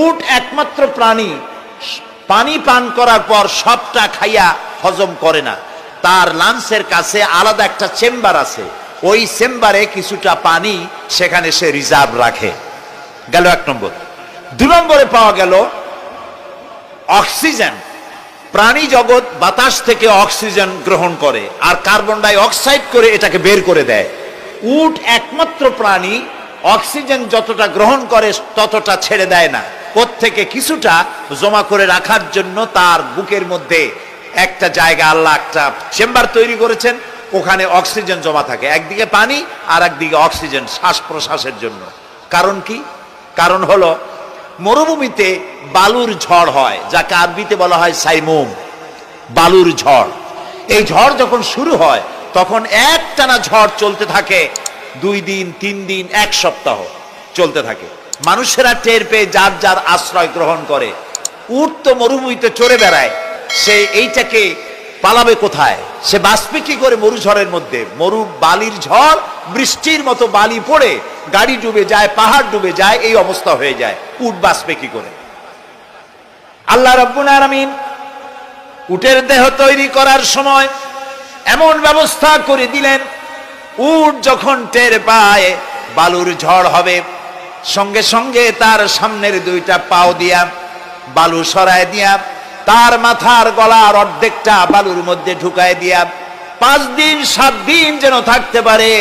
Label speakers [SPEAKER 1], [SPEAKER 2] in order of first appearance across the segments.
[SPEAKER 1] উট একমাত্র প্রাণী পানি পান করার পর সবটা খাইয়া হজম করে না, তার লাঞ্চের কাছে আলাদা একটা চেম্বার আছে, ওই চেম্বারে কিছুটা পানি সেখানে সে রিজার্ভ রাখে। গেল 1 নম্বর। 2 নম্বরে পাওয়া গেল অক্সিজেন। প্রাণী জগৎ বাতাস থেকে অক্সিজেন গ্রহণ করে আর কার্বন ডাই অক্সাইড করে এটাকে বের করে দেয়। উট একমাত্র প্রাণী অক্সিজেন যতটা গ্রহণ করে ততটা ছেড়ে দেয় না, প্রত্যেকে কিছুটা জমা করে রাখার জন্য তার বুকের মধ্যে একটা জায়গা আল্লাহ একটা চেম্বার তৈরি করেছেন, ওখানে অক্সিজেন জমা থাকে, একদিকে পানি আর একদিকে অক্সিজেন শ্বাস প্রশ্বাসের জন্য। কারণ কি? কারণ হলো মরুভূমিতে বালুর ঝড় হয়, যাকে আরবিতে বলা হয় সাইমুম, বালুর ঝড়। এই ঝড় যখন শুরু হয় তখন একটানা ঝড় চলতে থাকে 2 দিন 3 দিন 1 সপ্তাহ চলতে থাকে। মানুষেরা টের পেয়ে যার যার আশ্রয় গ্রহণ করে। উট তো মরুভূমিতে চড়ে বেড়ায়, সে এইটাকে পালাবে কোথায়? সে বাঁচবে কি করে মরুঝড়ের মধ্যে? বালির ঝড়, বৃষ্টির মতো বালি পড়ে গাড়ি ডুবে যায়, পাহাড় ডুবে যায়, এই অবস্থা হয়ে যায়। উট বাঁচবে কি করে? আল্লাহ রাব্বুল আলামিন উটের দেহ তৈরি করার সময় এমন ব্যবস্থা করে দিলেন, উট যখন টের পায় বালুর ঝড় হবে, সঙ্গে সঙ্গে তার সামনের 2টা পাও দিয়া বালু সরায় দিয়া তার মাথার গলার অর্ধেকটা বালুর মধ্যে ঢুকায় দিয়া 5 দিন 7 দিন যেন থাকতে পারে,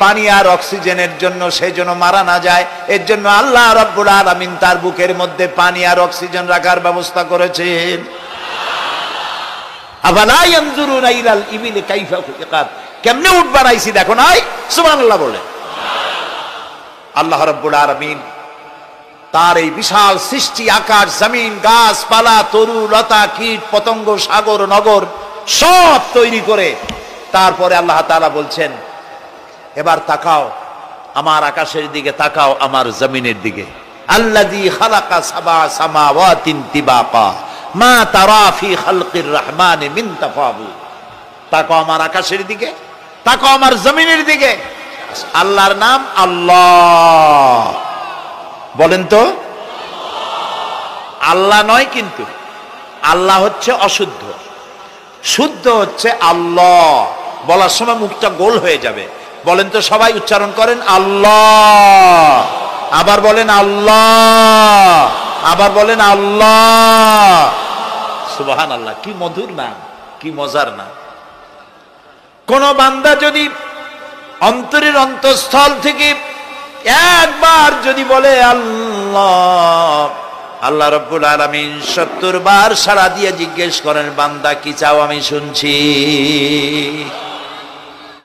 [SPEAKER 1] পানি আর অক্সিজেনের জন্য সে যেন মারা না যায়। এর জন্য আল্লাহ রাব্বুল আলামিন তার বুকের মধ্যে পানি আর অক্সিজেন রাখার ব্যবস্থা করেছেন। আফালা ইয়ানজুরুনা ইলাল ইবিলি কাইফা খুলিকাত, কেমনে উট বানাইছি দেখো নাই? সুবহানাল্লাহ বলে। আল্লাহ রাব্বুল আলামিন তার এই বিশাল সৃষ্টি, আকাশ জমিন গাছপালা তরু লতা কীট পতঙ্গ সাগর নগর সব তৈরি করে তারপরে আল্লাহ তাআলা বলছেন, এবার তাকাও আমার আকাশের দিকে, তাকাও আমার জমিনের দিকে। আল্লাযী খালাকা সাবা সামাওয়াতিন তিবাকা মা তারা ফি খালকির রহমান মিন তাফাউত। তাকাও আমার আকাশের দিকে, তাকাও আমার জমিনের দিকে। আল্লাহর নাম আল্লাহ, বলেন তো। আল্লাহ নয়, কিন্তু আল্লাহ হচ্ছে অশুদ্ধ, শুদ্ধ হচ্ছে আল্লাহ। বলার সময় মুখটা গোল হয়ে যাবে। বলেন তো সবাই, উচ্চারণ করেন আল্লাহ, আবার বলেন আল্লাহ, আবার বলেন আল্লাহ। সুবহানাল্লাহ, কি মধুর নাম, কি মজার নাম। কোন বান্দা যদি অন্তরের অন্তঃস্থল থেকে একবার যদি বলে আল্লাহ, আল্লাহ রাব্বুল আলামিন 70 বার সাড়া দিয়ে জিজ্ঞেস করেন, বান্দা কি চাও? আমি শুনছি।